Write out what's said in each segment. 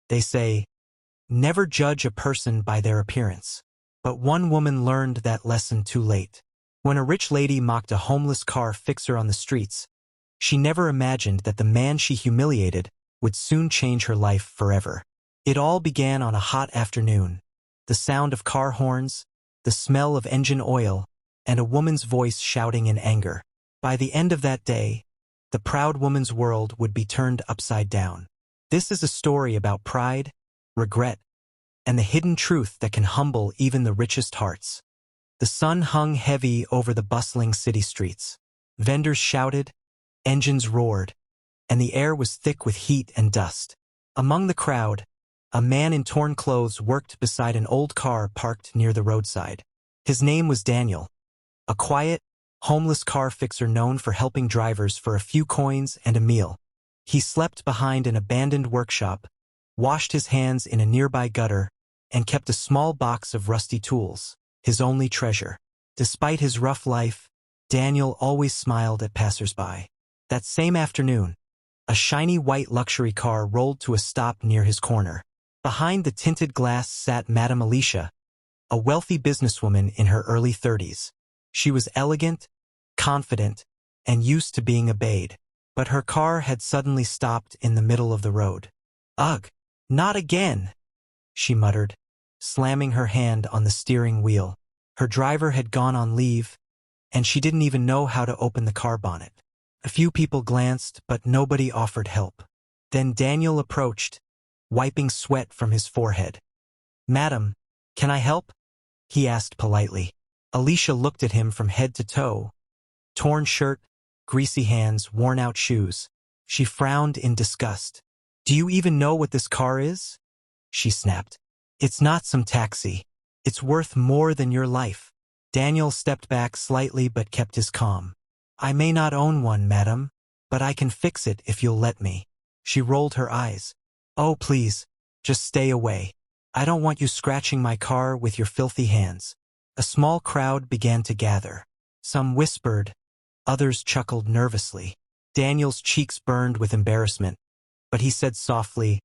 They say, never judge a person by their appearance. But one woman learned that lesson too late. When a rich lady mocked a homeless car fixer on the streets, she never imagined that the man she humiliated would soon change her life forever. It all began on a hot afternoon. The sound of car horns, the smell of engine oil, and a woman's voice shouting in anger. By the end of that day, the proud woman's world would be turned upside down. This is a story about pride, regret, and the hidden truth that can humble even the richest hearts. The sun hung heavy over the bustling city streets. Vendors shouted, engines roared, and the air was thick with heat and dust. Among the crowd, a man in torn clothes worked beside an old car parked near the roadside. His name was Daniel, a quiet, homeless car fixer known for helping drivers for a few coins and a meal. He slept behind an abandoned workshop, washed his hands in a nearby gutter, and kept a small box of rusty tools, his only treasure. Despite his rough life, Daniel always smiled at passersby. That same afternoon, a shiny white luxury car rolled to a stop near his corner. Behind the tinted glass sat Madame Alicia, a wealthy businesswoman in her early 30s. She was elegant, confident, and used to being obeyed. But her car had suddenly stopped in the middle of the road. "Ugh, not again," she muttered, slamming her hand on the steering wheel. Her driver had gone on leave, and she didn't even know how to open the car bonnet. A few people glanced, but nobody offered help. Then Daniel approached, wiping sweat from his forehead. "Madam, can I help?" he asked politely. Alicia looked at him from head to toe. Torn shirt, greasy hands, worn-out shoes. She frowned in disgust. "Do you even know what this car is?" she snapped. "It's not some taxi. It's worth more than your life." Daniel stepped back slightly but kept his calm. "I may not own one, madam, but I can fix it if you'll let me." She rolled her eyes. "Oh, please, just stay away. I don't want you scratching my car with your filthy hands." A small crowd began to gather. Some whispered, others chuckled nervously. Daniel's cheeks burned with embarrassment, but he said softly,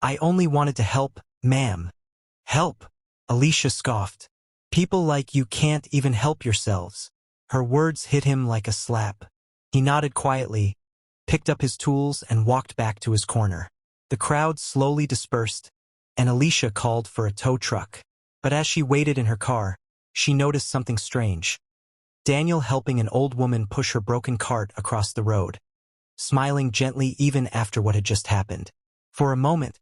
"I only wanted to help, ma'am." "Help?" Alicia scoffed. "People like you can't even help yourselves." Her words hit him like a slap. He nodded quietly, picked up his tools, and walked back to his corner. The crowd slowly dispersed, and Alicia called for a tow truck. But as she waited in her car, she noticed something strange. Daniel helping an old woman push her broken cart across the road, smiling gently even after what had just happened. For a moment,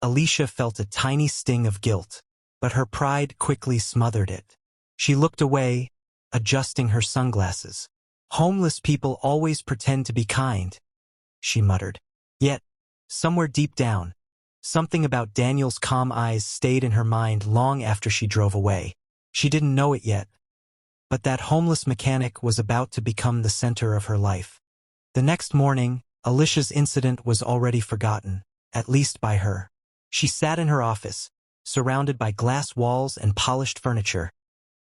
Alicia felt a tiny sting of guilt, but her pride quickly smothered it. She looked away, adjusting her sunglasses. "Homeless people always pretend to be kind," she muttered. Yet, somewhere deep down, something about Daniel's calm eyes stayed in her mind long after she drove away. She didn't know it yet, but that homeless mechanic was about to become the center of her life. The next morning, Alicia's incident was already forgotten, at least by her. She sat in her office, surrounded by glass walls and polished furniture,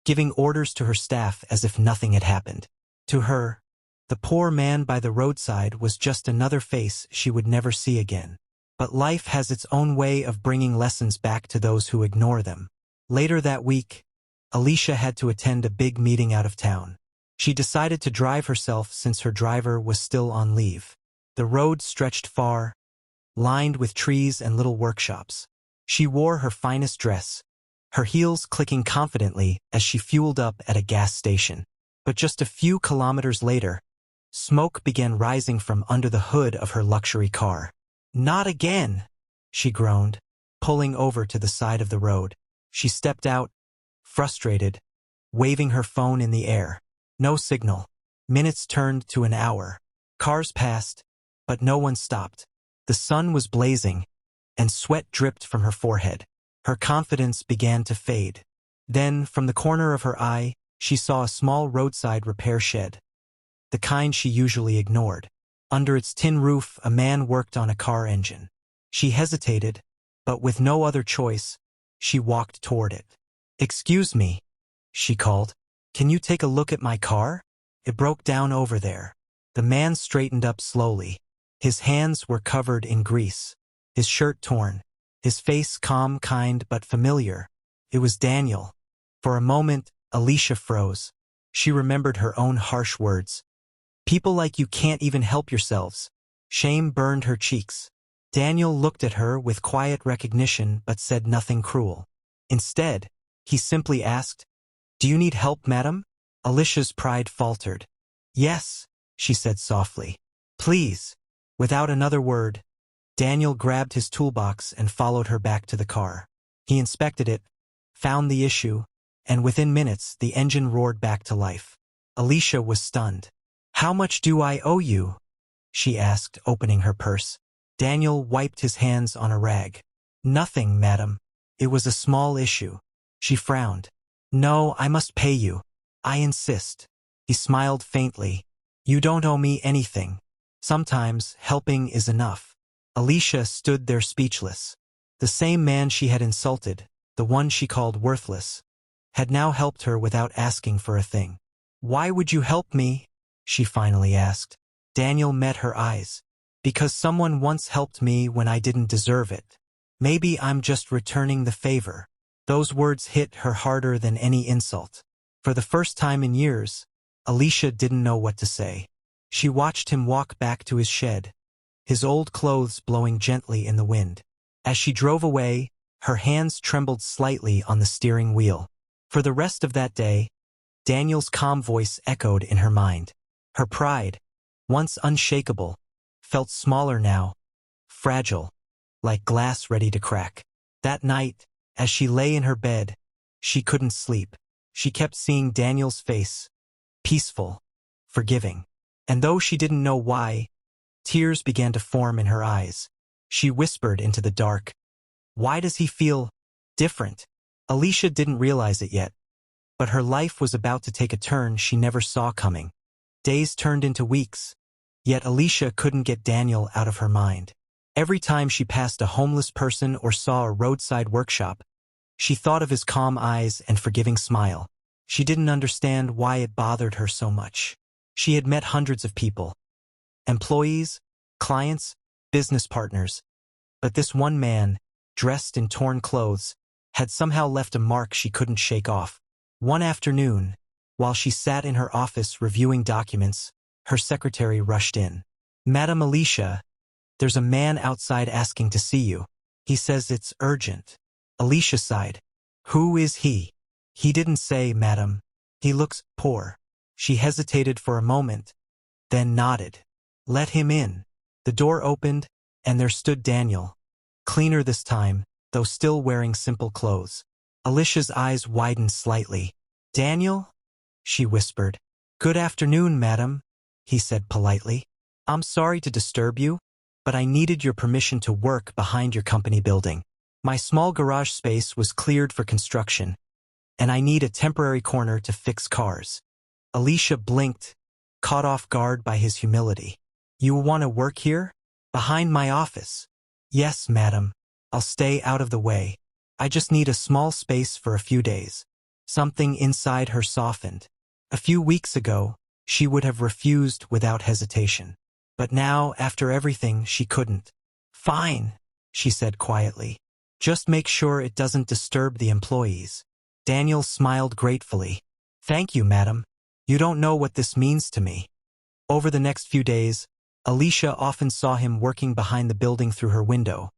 giving orders to her staff as if nothing had happened. To her, the poor man by the roadside was just another face she would never see again. But life has its own way of bringing lessons back to those who ignore them. Later that week, Alicia had to attend a big meeting out of town. She decided to drive herself since her driver was still on leave. The road stretched far, lined with trees and little workshops. She wore her finest dress, her heels clicking confidently as she fueled up at a gas station. But just a few kilometers later, smoke began rising from under the hood of her luxury car. "Not again," she groaned, pulling over to the side of the road. She stepped out, frustrated, waving her phone in the air. No signal. Minutes turned to an hour. Cars passed, but no one stopped. The sun was blazing, and sweat dripped from her forehead. Her confidence began to fade. Then, from the corner of her eye, she saw a small roadside repair shed, the kind she usually ignored. Under its tin roof, a man worked on a car engine. She hesitated, but with no other choice, she walked toward it. "Excuse me," she called. "Can you take a look at my car? It broke down over there." The man straightened up slowly. His hands were covered in grease, his shirt torn, his face calm, kind, but familiar. It was Daniel. For a moment, Alicia froze. She remembered her own harsh words. People like you can't even help yourselves. Shame burned her cheeks. Daniel looked at her with quiet recognition but said nothing cruel. Instead, he simply asked, "Do you need help, madam?" Alicia's pride faltered. "Yes," she said softly. "Please." Without another word, Daniel grabbed his toolbox and followed her back to the car. He inspected it, found the issue, and within minutes the engine roared back to life. Alicia was stunned. "How much do I owe you?" she asked, opening her purse. Daniel wiped his hands on a rag. "Nothing, madam. It was a small issue." She frowned. "No, I must pay you. I insist." He smiled faintly. "You don't owe me anything. Sometimes helping is enough." Alicia stood there speechless. The same man she had insulted, the one she called worthless, had now helped her without asking for a thing. "Why would you help me?" she finally asked. Daniel met her eyes. "Because someone once helped me when I didn't deserve it. Maybe I'm just returning the favor." Those words hit her harder than any insult. For the first time in years, Alicia didn't know what to say. She watched him walk back to his shed, his old clothes blowing gently in the wind. As she drove away, her hands trembled slightly on the steering wheel. For the rest of that day, Daniel's calm voice echoed in her mind. Her pride, once unshakable, felt smaller now, fragile, like glass ready to crack. That night, as she lay in her bed, she couldn't sleep. She kept seeing Daniel's face, peaceful, forgiving. And though she didn't know why, tears began to form in her eyes. She whispered into the dark, "Why does he feel different?" Alicia didn't realize it yet, but her life was about to take a turn she never saw coming. Days turned into weeks, yet Alicia couldn't get Daniel out of her mind. Every time she passed a homeless person or saw a roadside workshop, she thought of his calm eyes and forgiving smile. She didn't understand why it bothered her so much. She had met hundreds of people, employees, clients, business partners, but this one man, dressed in torn clothes, had somehow left a mark she couldn't shake off. One afternoon, while she sat in her office reviewing documents, her secretary rushed in. "Madam Alicia, there's a man outside asking to see you. He says it's urgent." Alicia sighed. "Who is he?" "He didn't say, madam. He looks poor." She hesitated for a moment, then nodded. "Let him in." The door opened, and there stood Daniel, cleaner this time, though still wearing simple clothes. Alicia's eyes widened slightly. "Daniel?" she whispered. "Good afternoon, madam," he said politely. "I'm sorry to disturb you, but I needed your permission to work behind your company building. My small garage space was cleared for construction, and I need a temporary corner to fix cars." Alicia blinked, caught off guard by his humility. "You want to work here? Behind my office?" "Yes, madam. I'll stay out of the way. I just need a small space for a few days." Something inside her softened. A few weeks ago, she would have refused without hesitation. But now, after everything, she couldn't. "Fine," she said quietly. "Just make sure it doesn't disturb the employees." Daniel smiled gratefully. "Thank you, madam. You don't know what this means to me." Over the next few days, Alicia often saw him working behind the building through her window,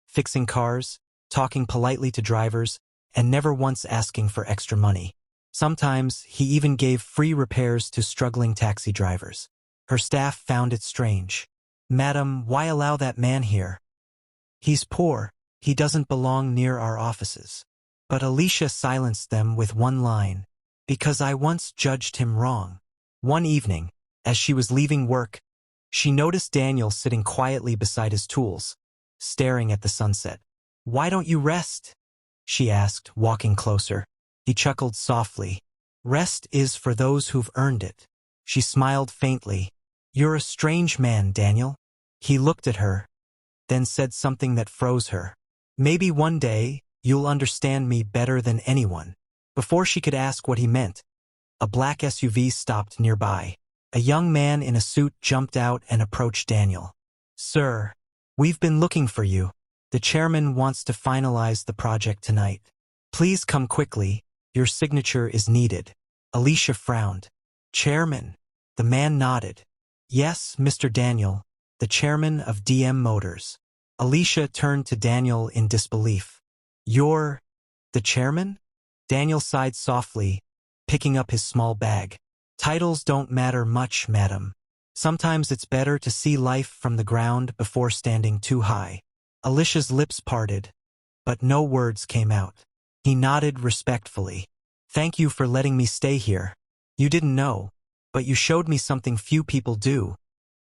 fixing cars, talking politely to drivers, and never once asking for extra money. Sometimes, he even gave free repairs to struggling taxi drivers. Her staff found it strange. "Madam, why allow that man here? He's poor. He doesn't belong near our offices." But Alicia silenced them with one line. "Because I once judged him wrong." One evening, as she was leaving work, she noticed Daniel sitting quietly beside his tools, staring at the sunset. "Why don't you rest?" she asked, walking closer. He chuckled softly. "Rest is for those who've earned it." She smiled faintly. "You're a strange man, Daniel." He looked at her, then said something that froze her. "Maybe one day, you'll understand me better than anyone." Before she could ask what he meant, a black SUV stopped nearby. A young man in a suit jumped out and approached Daniel. "Sir, we've been looking for you." The chairman wants to finalize the project tonight. Please come quickly. Your signature is needed. Alicia frowned. Chairman. The man nodded. Yes, Mr. Daniel, the chairman of DM Motors. Alicia turned to Daniel in disbelief. You're the chairman? Daniel sighed softly, picking up his small bag. Titles don't matter much, madam. Sometimes it's better to see life from the ground before standing too high. Alicia's lips parted, but no words came out. He nodded respectfully. Thank you for letting me stay here. You didn't know, but you showed me something few people do.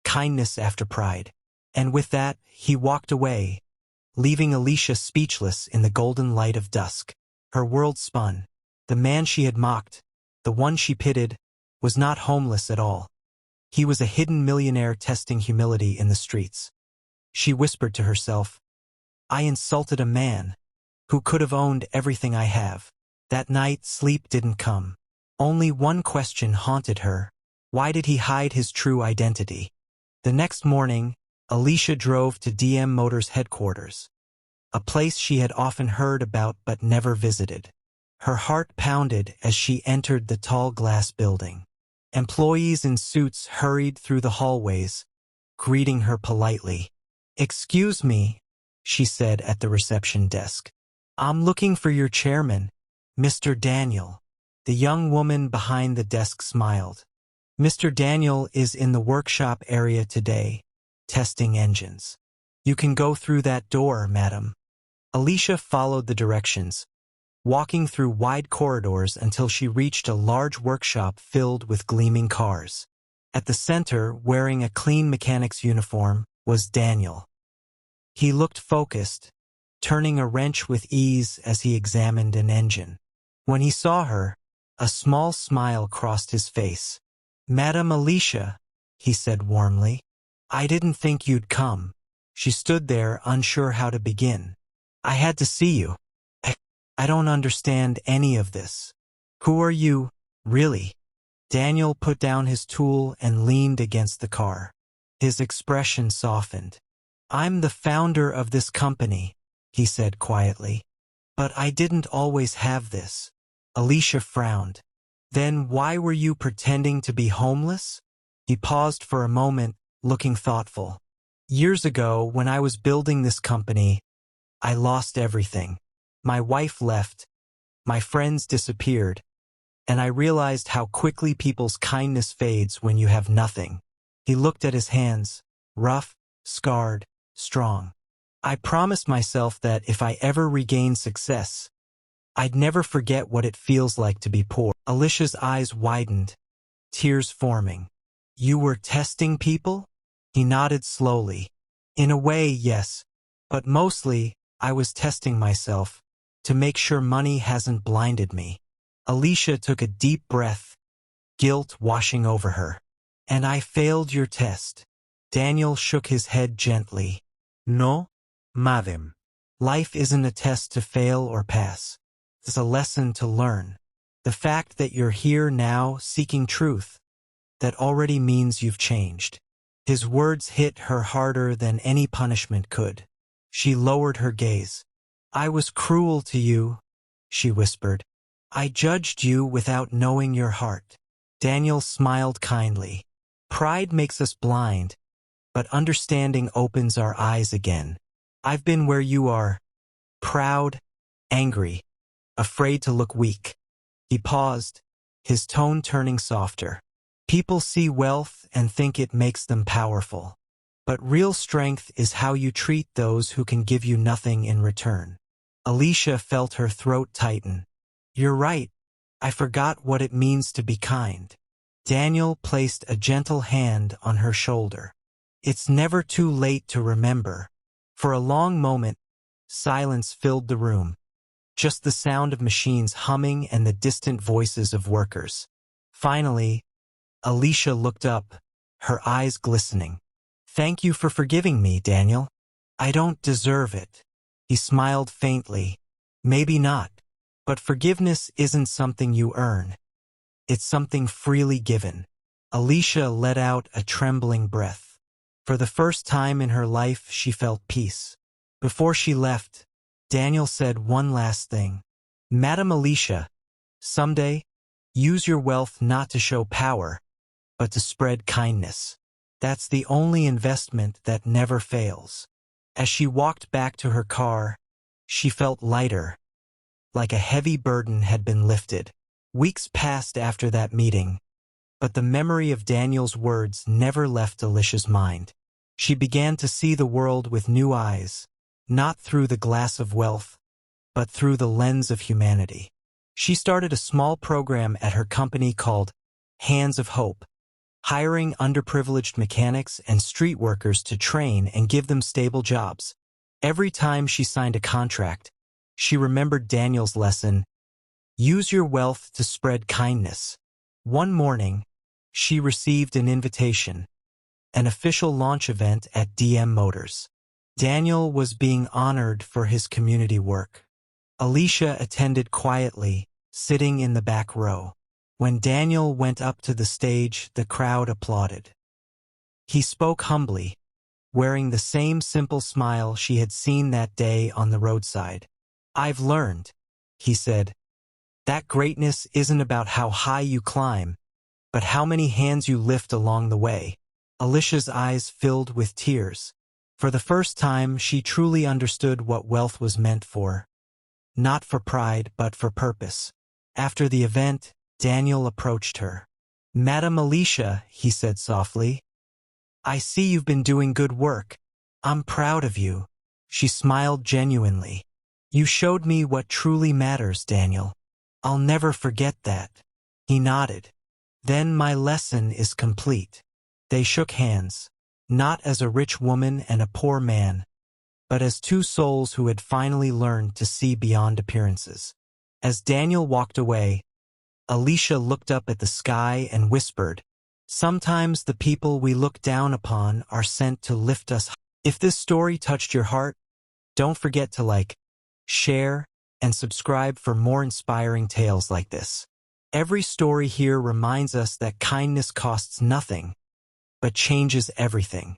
Kindness after pride. And with that, he walked away, leaving Alicia speechless in the golden light of dusk. Her world spun. The man she had mocked, the one she pitied, was not homeless at all. He was a hidden millionaire testing humility in the streets. She whispered to herself, I insulted a man who could have owned everything I have. That night, sleep didn't come. Only one question haunted her. Why did he hide his true identity? The next morning, Alicia drove to DM Motors headquarters, a place she had often heard about but never visited. Her heart pounded as she entered the tall glass building. Employees in suits hurried through the hallways, greeting her politely. Excuse me, she said at the reception desk. I'm looking for your chairman, Mr. Daniel. The young woman behind the desk smiled. Mr. Daniel is in the workshop area today, testing engines. You can go through that door, madam. Alicia followed the directions, walking through wide corridors until she reached a large workshop filled with gleaming cars. At the center, wearing a clean mechanic's uniform, was Daniel. He looked focused, turning a wrench with ease as he examined an engine. When he saw her, a small smile crossed his face. Madam Alicia, he said warmly. I didn't think you'd come. She stood there, unsure how to begin. I had to see you. I don't understand any of this. Who are you, really? Daniel put down his tool and leaned against the car. His expression softened. I'm the founder of this company, he said quietly. But I didn't always have this. Alicia frowned. Then why were you pretending to be homeless? He paused for a moment, looking thoughtful. Years ago, when I was building this company, I lost everything. My wife left, my friends disappeared, and I realized how quickly people's kindness fades when you have nothing. He looked at his hands, rough, scarred, strong. I promised myself that if I ever regained success, I'd never forget what it feels like to be poor. Alicia's eyes widened, tears forming. You were testing people? He nodded slowly. In a way, yes, but mostly, I was testing myself, to make sure money hasn't blinded me. Alicia took a deep breath, guilt washing over her. And I failed your test. Daniel shook his head gently. No, madam. Life isn't a test to fail or pass. It's a lesson to learn. The fact that you're here now seeking truth, that already means you've changed. His words hit her harder than any punishment could. She lowered her gaze. I was cruel to you, she whispered. I judged you without knowing your heart. Daniel smiled kindly. Pride makes us blind, but understanding opens our eyes again. I've been where you are, proud, angry, afraid to look weak. He paused, his tone turning softer. People see wealth and think it makes them powerful. But real strength is how you treat those who can give you nothing in return. Alicia felt her throat tighten. You're right. I forgot what it means to be kind. Daniel placed a gentle hand on her shoulder. It's never too late to remember. For a long moment, silence filled the room. Just the sound of machines humming and the distant voices of workers. Finally, Alicia looked up, her eyes glistening. Thank you for forgiving me, Daniel. I don't deserve it. He smiled faintly. Maybe not, but forgiveness isn't something you earn. It's something freely given. Alicia let out a trembling breath. For the first time in her life, she felt peace. Before she left, Daniel said one last thing. Madam Alicia, someday, use your wealth not to show power, but to spread kindness. That's the only investment that never fails. As she walked back to her car, she felt lighter, like a heavy burden had been lifted. Weeks passed after that meeting, but the memory of Daniel's words never left Alicia's mind. She began to see the world with new eyes, not through the glass of wealth, but through the lens of humanity. She started a small program at her company called Hands of Hope, hiring underprivileged mechanics and street workers to train and give them stable jobs. Every time she signed a contract, she remembered Daniel's lesson, use your wealth to spread kindness. One morning, she received an invitation, an official launch event at DM Motors. Daniel was being honored for his community work. Alicia attended quietly, sitting in the back row. When Daniel went up to the stage, the crowd applauded. He spoke humbly, wearing the same simple smile she had seen that day on the roadside. I've learned, he said, that greatness isn't about how high you climb, but how many hands you lift along the way. Alicia's eyes filled with tears. For the first time, she truly understood what wealth was meant for. Not for pride, but for purpose. After the event, Daniel approached her. Madam Alicia, he said softly, I see you've been doing good work. I'm proud of you. She smiled genuinely. You showed me what truly matters, Daniel. I'll never forget that. He nodded. Then my lesson is complete. They shook hands, not as a rich woman and a poor man, but as two souls who had finally learned to see beyond appearances. As Daniel walked away, Alicia looked up at the sky and whispered, sometimes the people we look down upon are sent to lift us. If this story touched your heart, don't forget to like, share, and subscribe for more inspiring tales like this. Every story here reminds us that kindness costs nothing, but changes everything.